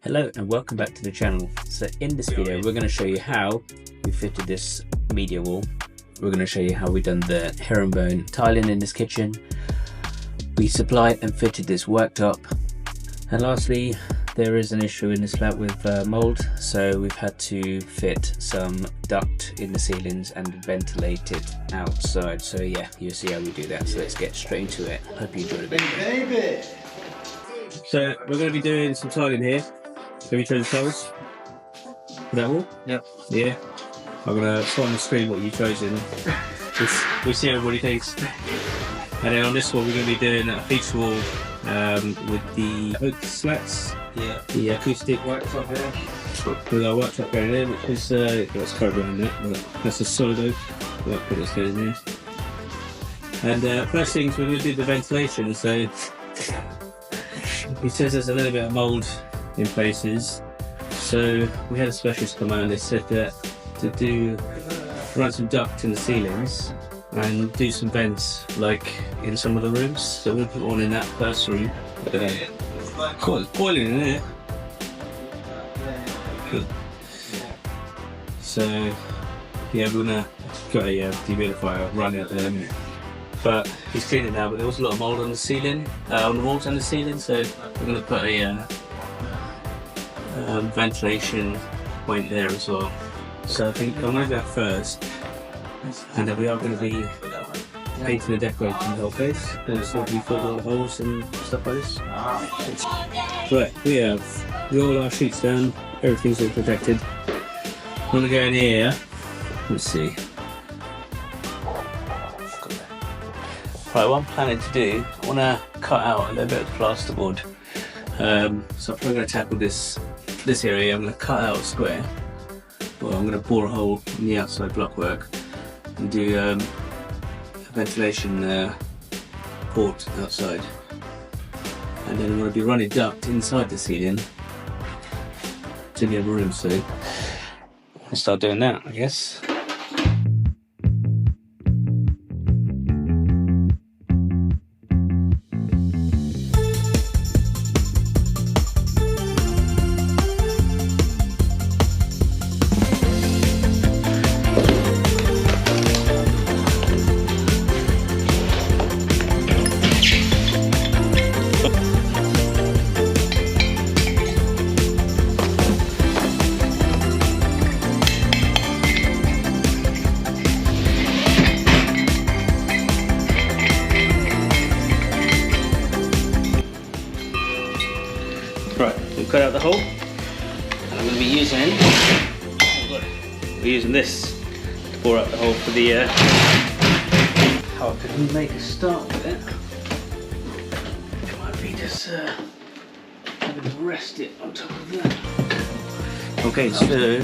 Hello and welcome back to the channel. So in this video we're going to show you how we fitted this media wall. We're going to show you how we done the herringbone tiling in this kitchen. We supplied and fitted this worktop, and lastly there is an issue in this flat with mold, so we've had to fit some duct in the ceilings and ventilate it outside. So yeah, you'll see how we do that. So let's get straight into it. Hope you enjoyed the video. So we're going to be doing some tiling here. Have you chosen tiles for that wall? Yep. Yeah. I'm going to put on the screen what you've chosen. We'll see how everybody thinks. And then on this one we're going to be doing a feature wall with the oak slats. Yeah. The acoustic Worktop here. with our worktop going in, which is got cover on that, but that's a solid oak. We'll put this going in there. And first things, we're going to do the ventilation. So he says there's a little bit of mould in places, so we had a specialist come out and they said that to run some duct in the ceilings and do some vents like in some of the rooms. So we'll put one in that first room. Cool, it's boiling in there. Good. So yeah, we're gonna got a dehumidifier running at the minute. But he's cleaned it now, but there was a lot of mould on the ceiling, on the walls and the ceiling, so we're going to put a ventilation point there as well. So I think I'm going to go first, and then we are going to be painting and decorating the whole place. So we fill all the holes and stuff like this. Right, we have all our sheets down, everything's all protected. I'm going to go in here, let's see. Right, what I'm planning to do, I want to cut out a little bit of plasterboard. So I'm going to tackle this area. I'm going to cut out a square. Well, I'm going to bore a hole in the outside blockwork and do a ventilation port outside. And then I'm going to be running duct inside the ceiling to the other room. So I'll start doing that, I guess. Right, we've cut out the hole, and I'm going to be using this to bore out the hole for the how could we make a start with it? It might be just having to rest it on top of that. Okay, so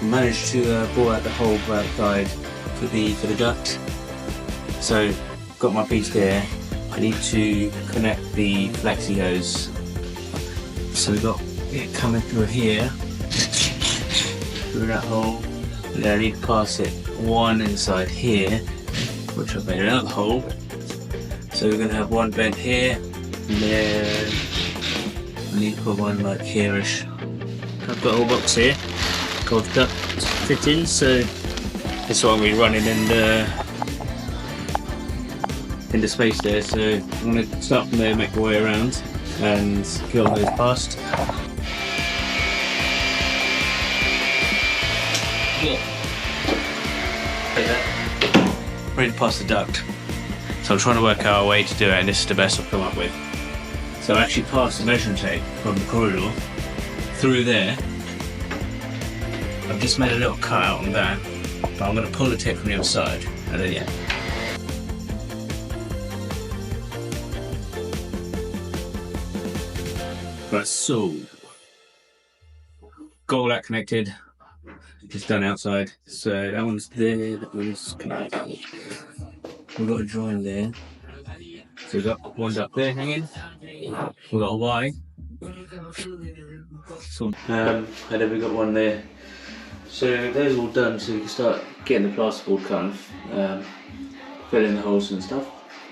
we managed to bore out the hole outside for the duct. So got my piece there. I need to connect the flexi hose. So we've got it coming through here, through that hole, and then I need to pass it one inside here, which I've made another hole. So we're going to have one bent here, and then I need to put one like here-ish. I've got a whole box here called duct fittings, so this one we're running in the space there. So I'm going to start from there, make my way around and get all those past. Ready to pass the duct. So I'm trying to work out a way to do it, and this is the best I've come up with. So I actually passed the measuring tape from the corridor through there. I've just made a little cut out on that, but I'm going to pull the tape from the other side, and then yeah. Right, so got all that connected. It's done outside. So that one's there, that one's connected. We've got a join there. So we've got one up there hanging. We've got a Y. So, and then we've got one there. So those are all done, so we can start getting the plasterboard kind of fill in the holes and stuff.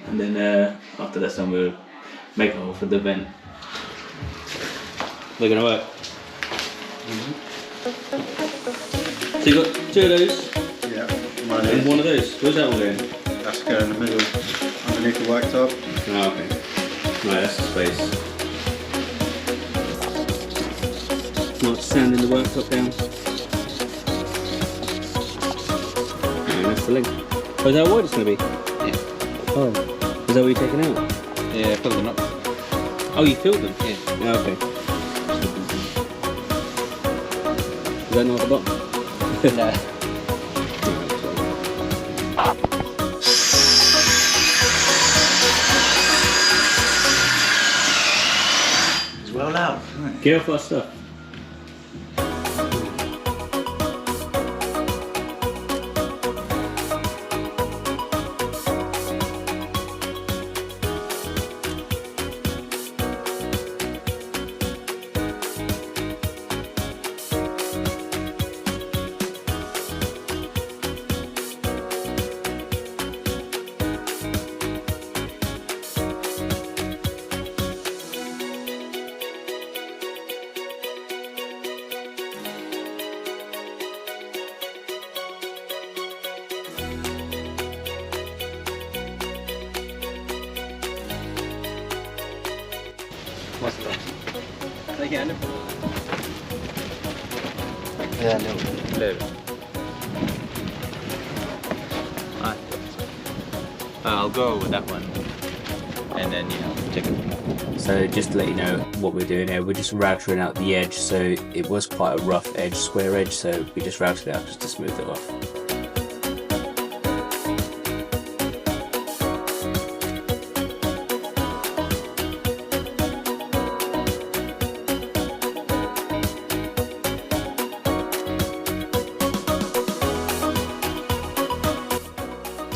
And then after that's done, we'll make a hole for the vent. They're going to work. So you got 2 of those? Yeah. And 1 of those. Where's that one going? That's going in the middle, underneath the worktop. Oh, okay. Right, that's the space. Not sanding the worktop down. And that's the link. Oh, is that how wide it's going to be? Yeah. Oh. Is that what you're taking out? Yeah, fill them up. Oh, you filled them? Yeah. Oh, okay. Is that not at the bottom? No. It's well loud. Get off our stuff. What's that? Say again. Yeah, no. I'll go with that one. And then, take it. So just to let you know what we're doing here, we're just routering out the edge. So it was quite a rough edge, square edge, so we just routed it out just to smooth it off.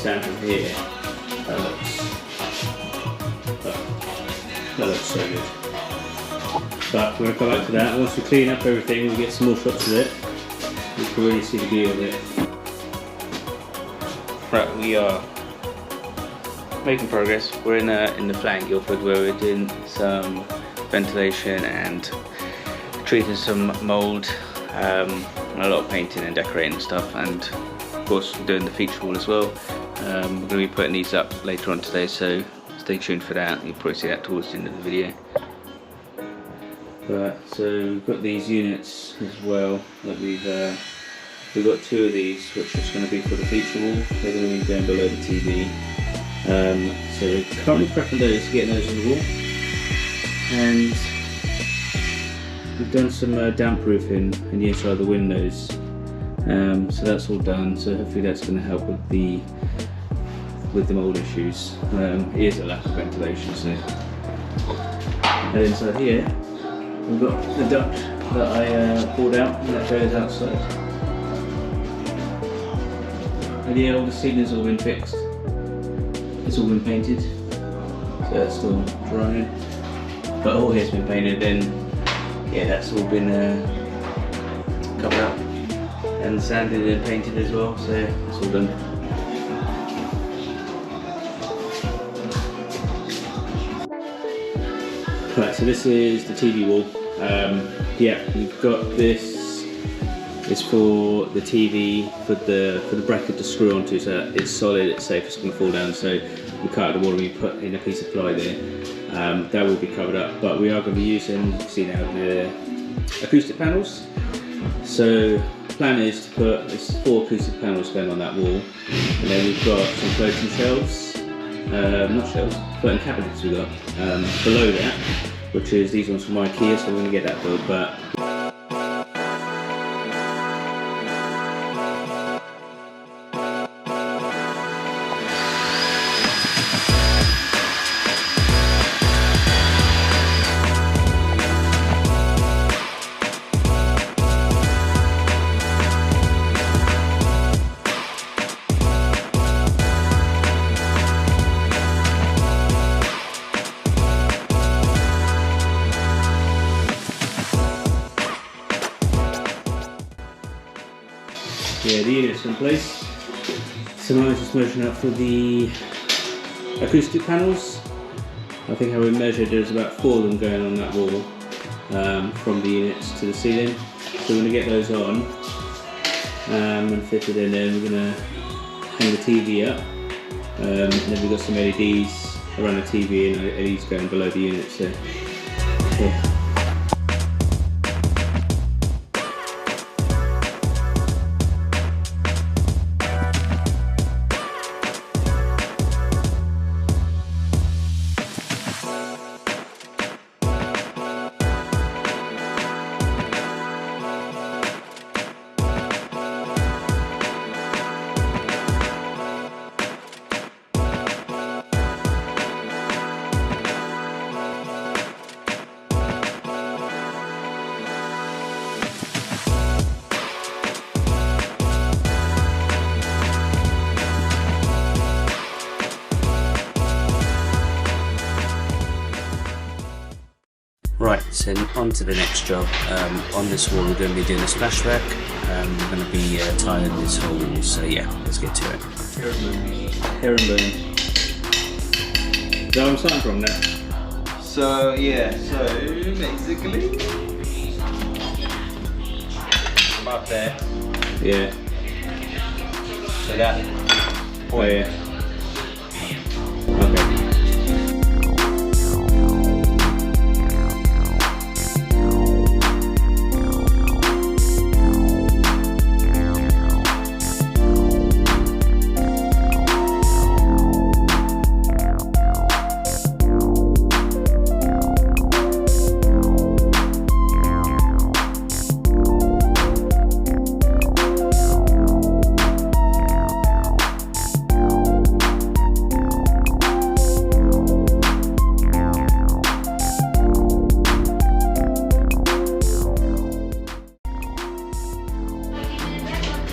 Down from here, that looks so good. But we're going to come back to that. Once we clean up everything, we get some more shots of it. You can really see the beauty of it. Right, we are making progress. We're in the flat in Guildford where we're doing some ventilation and treating some mould, a lot of painting and decorating and stuff, and of course we're doing the feature wall as well. We're going to be putting these up later on today, so stay tuned for that. You'll probably see that towards the end of the video. Right, so we've got these units as well that we've got 2 of these, which is going to be for the feature wall. They're going to be going below the TV. So we're currently prepping those, getting those on the wall, and we've done some damp proofing in the inside of the windows. So that's all done. So hopefully that's going to help with the mould issues. It is a lack of ventilation, so. And inside here, we've got the duct that I pulled out and that goes outside. And yeah, all the ceiling's all been fixed. It's all been painted, so that's still drying. But all here's been painted, and yeah, that's all been covered up and sanded and painted as well, so it's all done. Right, so this is the TV wall. Yeah, we've got this. It's for the TV, for the bracket to screw onto, so it's solid, it's safe, it's going to fall down. So we cut out the wall and we put in a piece of ply there. That will be covered up, but we are going to be using, you can see now, the acoustic panels. So the plan is to put 4 acoustic panels going on that wall, and then we've got some floating shelves, not shelves, floating cabinets we've got below that, which is these ones from IKEA, so we're going to get that built. But yeah, the unit's in place. So now I'm just measuring up for the acoustic panels. I think how we measured, there's about 4 of them going on that wall. from the units to the ceiling. So we're going to get those on and fitted in there. We're going to hang the TV up, and then we've got some LEDs around the TV and LEDs going below the unit. So yeah. Right, so on to the next job. On this wall we're going to be doing a splashback. We're going to be tiling this whole, so yeah, let's get to it. Herringbone. Is that where I'm starting from now? So yeah, so basically about there. Yeah. So that point. Oh yeah. Okay.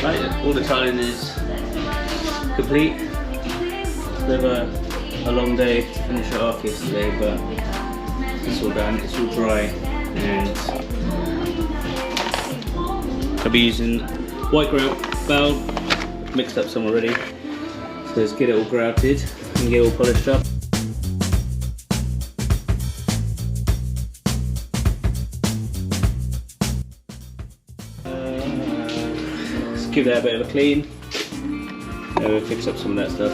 Right, all the tiling is complete. We have a long day to finish it off yesterday, but it's all done, it's all dry, and I'll be using white grout valve, mixed up some already, so let's get it all grouted and get it all polished up. Give that a bit of a clean. We'll fix up some of that stuff.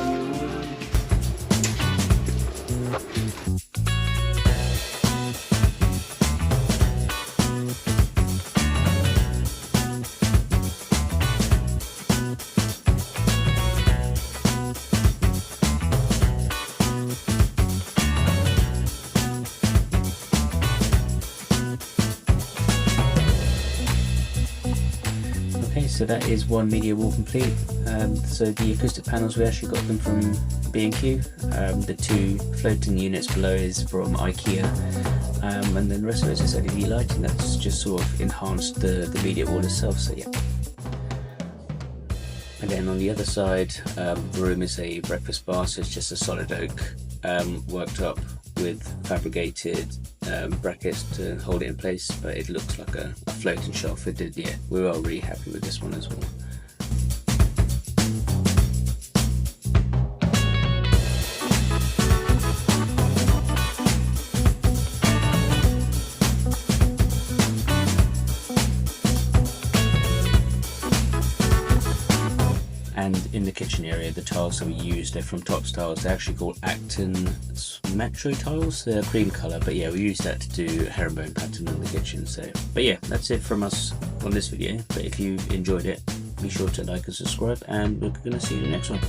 Okay, so that is one media wall complete. So the acoustic panels, we actually got them from B&Q. The two floating units below is from IKEA, and then the rest of it is LED lighting that's just sort of enhanced the media wall itself. So yeah. Again, on the other side, the room is a breakfast bar, so it's just a solid oak worked up with fabricated brackets to hold it in place, but it looks like a floating shelf. It did, yeah. We were really happy with this one as well. And in the kitchen area, the tiles that we used are from Tops Tiles. They're actually called Acton Metro tiles. They're cream colour, but yeah, we used that to do herringbone pattern in the kitchen. So, but yeah, that's it from us on this video. But if you enjoyed it, be sure to like and subscribe, and we're going to see you in the next one.